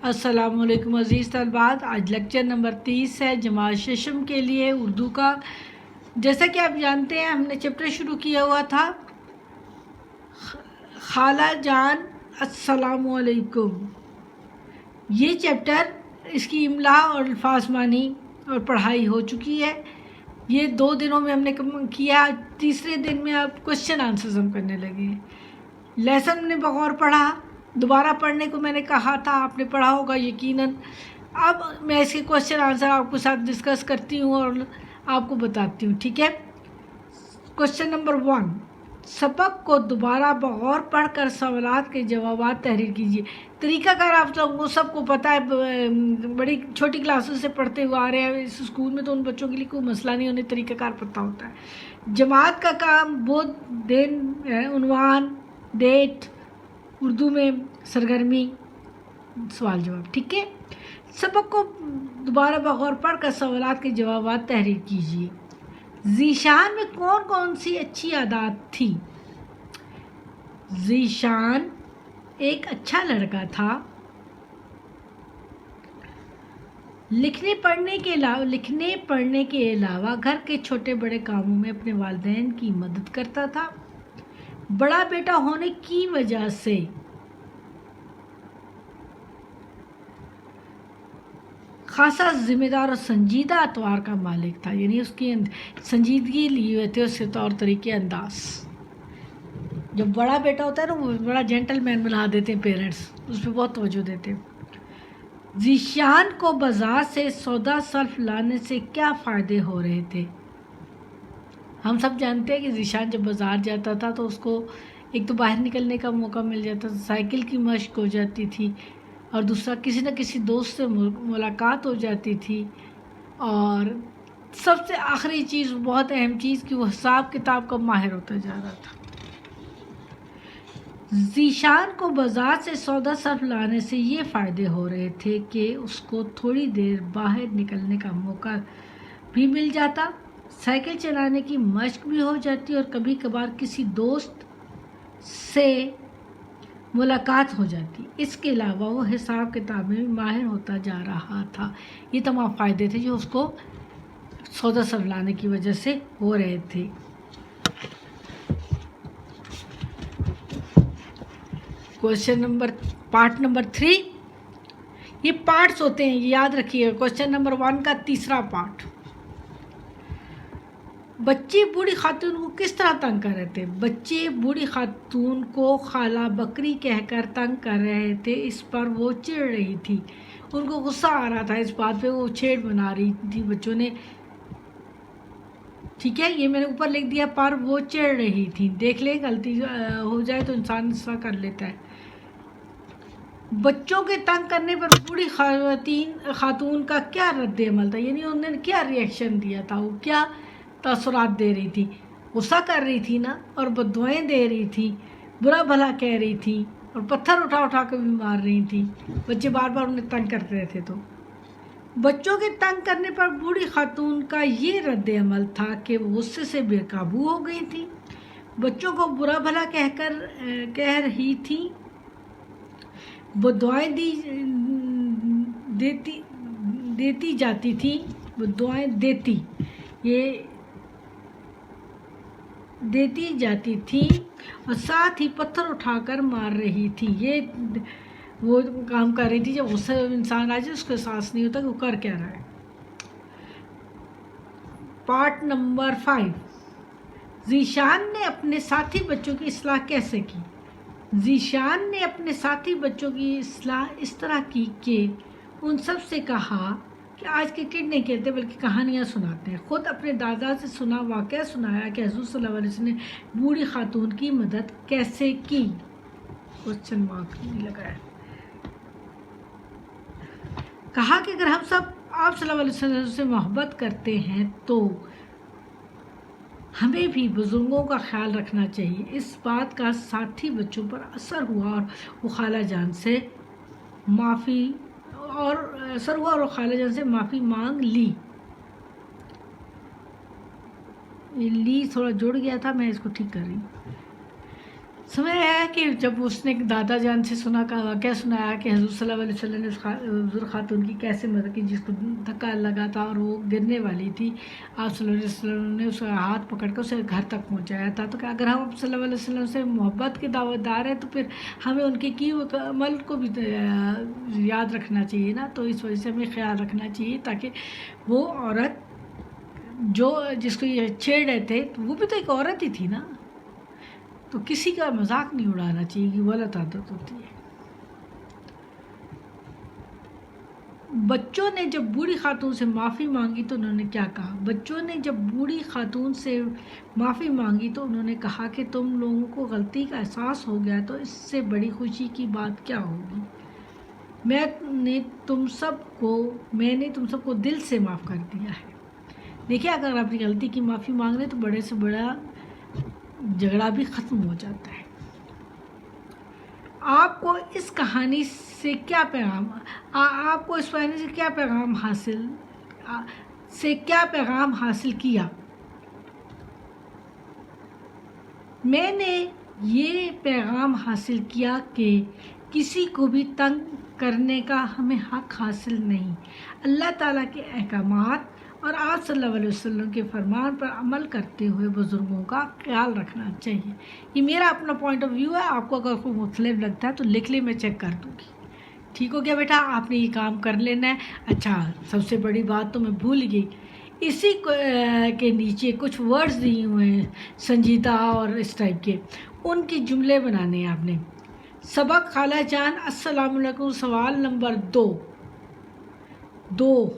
السلام علیکم عزیز طلباء، آج لیکچر نمبر 30 ہے جماعت ششم کے لیے اردو کا۔ جیسا کہ آپ جانتے ہیں ہم نے چیپٹر شروع کیا ہوا تھا خالہ جان السلام علیکم۔ یہ چیپٹر اس کی املا اور الفاظ مانی اور پڑھائی ہو چکی ہے۔ یہ 2 دنوں میں ہم نے کیا، تیسرے دن میں اب کوشچن آنسرز ہم کرنے لگے ہیں۔ لیسن نے بغور پڑھا، دوبارہ پڑھنے کو میں نے کہا تھا، آپ نے پڑھا ہوگا یقیناً۔ اب میں اس کے کوشچن آنسر آپ کے ساتھ ڈسکس کرتی ہوں اور آپ کو بتاتی ہوں، ٹھیک ہے۔ کوشچن نمبر 1، سبق کو دوبارہ بغور پڑھ کر سوالات کے جوابات تحریر کیجیے۔ طریقہ کار آپ لوگوں کو سب کو پتہ ہے، بڑی چھوٹی کلاسز سے پڑھتے ہوئے آ رہے ہیں اس اسکول میں، تو ان بچوں کے لیے کوئی مسئلہ نہیں، انہیں طریقہ کار پتہ ہوتا ہے۔ جماعت کا کام بدھ، دن، عنوان، ڈیٹ، اردو میں سرگرمی، سوال جواب، ٹھیک ہے۔ سبق کو دوبارہ بغور پڑھ کر سوالات کے جوابات تحریر کیجیے۔ ذیشان میں کون کون سی اچھی عادات تھی؟ ذیشان ایک اچھا لڑکا تھا۔ لکھنے پڑھنے کے علاوہ گھر کے چھوٹے بڑے کاموں میں اپنے والدین کی مدد کرتا تھا۔ بڑا بیٹا ہونے کی وجہ سے خاصا ذمہ دار اور سنجیدہ اطوار کا مالک تھا، یعنی اس کی سنجیدگی لیے ہوئے تھے اس کے طور طریقے انداز۔ جب بڑا بیٹا ہوتا ہے نا، وہ بڑا جینٹل مین بنا دیتے ہیں پیرنٹس، اس پہ بہت توجہ دیتے ہیں۔ ذیشان کو بازار سے سودا سلف لانے سے کیا فائدے ہو رہے تھے؟ ہم سب جانتے ہیں کہ ذیشان جب بازار جاتا تھا تو اس کو ایک تو باہر نکلنے کا موقع مل جاتا تھا، سائیکل کی مشق ہو جاتی تھی، اور دوسرا کسی نہ کسی دوست سے ملاقات ہو جاتی تھی، اور سب سے آخری چیز، بہت اہم چیز، کہ وہ حساب کتاب کا ماہر ہوتا جا رہا تھا۔ ذیشان کو بازار سے سودا سلف لانے سے یہ فائدے ہو رہے تھے کہ اس کو تھوڑی دیر باہر نکلنے کا موقع بھی مل جاتا، سائیکل چلانے کی مشق بھی ہو جاتی اور کبھی کبھار کسی دوست سے ملاقات ہو جاتی۔ اس کے علاوہ وہ حساب کتاب میں بھی ماہر ہوتا جا رہا تھا۔ یہ تمام فائدے تھے جو اس کو سودا سلف لانے کی وجہ سے ہو رہے تھے۔ پارٹ نمبر 3، یہ پارٹس ہوتے ہیں، یاد رکھیے۔ کوشچن نمبر 1 کا تیسرا پارٹ، بچے بوڑھی خاتون کو کس طرح تنگ کر رہے تھے؟ بچے بوڑھی خاتون کو خالہ بکری کہہ کر تنگ کر رہے تھے، اس پر وہ چڑ رہی تھی۔ ان کو غصہ آ رہا تھا اس بات پہ، وہ چھیڑ بنا رہی تھی بچوں نے، ٹھیک ہے۔ یہ میں نے اوپر لکھ دیا، پر وہ چڑ رہی تھی۔ دیکھ لیں، غلطی ہو جائے تو انسان اس طرح کر لیتا ہے۔ بچوں کے تنگ کرنے پر بوڑھی خاتون کا کیا رد عمل تھا؟ یعنی انہوں نے کیا ری ایکشن دیا تھا، وہ کیا تاثرات دے رہی تھی؟ غصہ کر رہی تھی نا، اور بددعائیں دے رہی تھی، برا بھلا کہہ رہی تھی، اور پتھر اٹھا اٹھا کے بھی مار رہی تھی۔ بچے بار بار انہیں تنگ کرتے رہے تھے۔ تو بچوں کے تنگ کرنے پر بوڑھی خاتون کا یہ رد عمل تھا کہ وہ غصے سے بے قابو ہو گئی تھی، بچوں کو برا بھلا کہہ رہی تھی، بددعائیں دیتی جاتی تھی، بددعائیں دیتی جاتی تھی، اور ساتھ ہی پتھر اٹھا کر مار رہی تھی۔ یہ وہ کام کر رہی تھی جب غصہ انسان آ جائے اس کو احساس نہیں ہوتا کہ وہ کر کیا رہا ہے۔ پارٹ نمبر 5، ذیشان نے اپنے ساتھی بچوں کی اصلاح کیسے کی؟ ذیشان نے اپنے ساتھی بچوں کی اصلاح اس طرح کی کہ ان سب سے کہا کہ آج کرکٹ نہیں کھیلتے بلکہ کہانیاں سناتے ہیں۔ خود اپنے دادا سے سنا واقعہ سنایا کہ حضور صلی اللہ علیہ وسلم نے بوڑھی خاتون کی مدد کیسے کی؟ کوسچن مارک نہیں لگایا۔ کہا کہ اگر ہم سب آپ صلی اللہ علیہ وسلم سے محبت کرتے ہیں تو ہمیں بھی بزرگوں کا خیال رکھنا چاہیے۔ اس بات کا ساتھی بچوں پر اثر ہوا اور وہ خالہ جان سے معافی مانگ لی۔ تھوڑا جڑ گیا تھا، میں اس کو ٹھیک کر رہی ہوں۔ سمجھ آیا کہ جب اس نے دادا جان سے سنا کا واقعہ سنایا کہ حضور صلی اللہ علیہ وسلم نے حضور خاتون کی کیسے مدد کی، جس کو دھکا لگا تھا اور وہ گرنے والی تھی، آپ صلی اللہ علیہ وسلم نے اس کا ہاتھ پکڑ کر اسے گھر تک پہنچایا تھا. تو کہ اگر ہم صلی اللہ علیہ وسلم سے محبت کے دعوت دار ہیں تو پھر ہمیں ان کے کیے ہوئے عمل کو بھی یاد رکھنا چاہیے نا. تو اس وجہ سے ہمیں خیال رکھنا چاہیے تاکہ وہ عورت جو جس کو یہ چھیڑ رہے تھے وہ بھی تو ایک عورت ہی تھی نا. تو کسی کا مذاق نہیں اڑانا چاہیے کہ غلط عادت ہوتی ہے. بچوں نے جب بوڑھی خاتون سے معافی مانگی تو انہوں نے کیا کہا؟ بچوں نے جب بوڑھی خاتون سے معافی مانگی تو انہوں نے کہا کہ تم لوگوں کو غلطی کا احساس ہو گیا تو اس سے بڑی خوشی کی بات کیا ہوگی. میں نے تم سب کو دل سے معاف کر دیا ہے. دیکھیں، اگر آپ اپنی غلطی کی معافی مانگ رہے ہیں تو بڑے سے بڑا جھگڑا بھی ختم ہو جاتا ہے. آپ کو اس کہانی سے کیا پیغام حاصل کیا؟ میں نے یہ پیغام حاصل کیا کہ کسی کو بھی تنگ کرنے کا ہمیں حق حاصل نہیں. اللہ تعالیٰ کے احکامات اور آپ صلی اللہ علیہ وسلم کے فرمان پر عمل کرتے ہوئے بزرگوں کا خیال رکھنا چاہیے. یہ میرا اپنا پوائنٹ آف ویو ہے. آپ کو اگر کوئی مختلف لگتا ہے تو لکھ لیں، میں چیک کر دوں گی. ٹھیک ہو گیا بیٹا؟ آپ نے یہ کام کر لینا ہے. اچھا، سب سے بڑی بات تو میں بھول گئی، اسی کے نیچے کچھ ورڈز دیے ہوئے ہیں سنجیدہ اور اس ٹائپ کے، ان کے جملے بنانے ہیں آپ نے. سبق خالہ جان السلام علیکم. سوال نمبر 2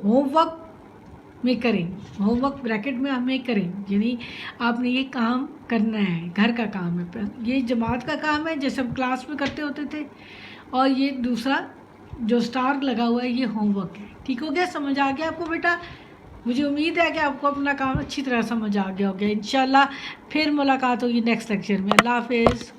ہوم ورک میں کریں. ہوم ورک بریکٹ میں ہمیں کریں، یعنی آپ نے یہ کام کرنا ہے، گھر کا کام ہے، یہ جماعت کا کام ہے جیسے ہم کلاس میں کرتے ہوتے تھے، اور یہ دوسرا جو سٹار لگا ہوا ہے یہ ہوم ورک ہے. ٹھیک ہو گیا؟ سمجھ آ گیا آپ کو بیٹا؟ مجھے امید ہے کہ آپ کو اپنا کام اچھی طرح سمجھ آ گیا ہوگا. انشاءاللہ پھر ملاقات ہوگی نیکسٹ لیکچر میں. اللہ حافظ.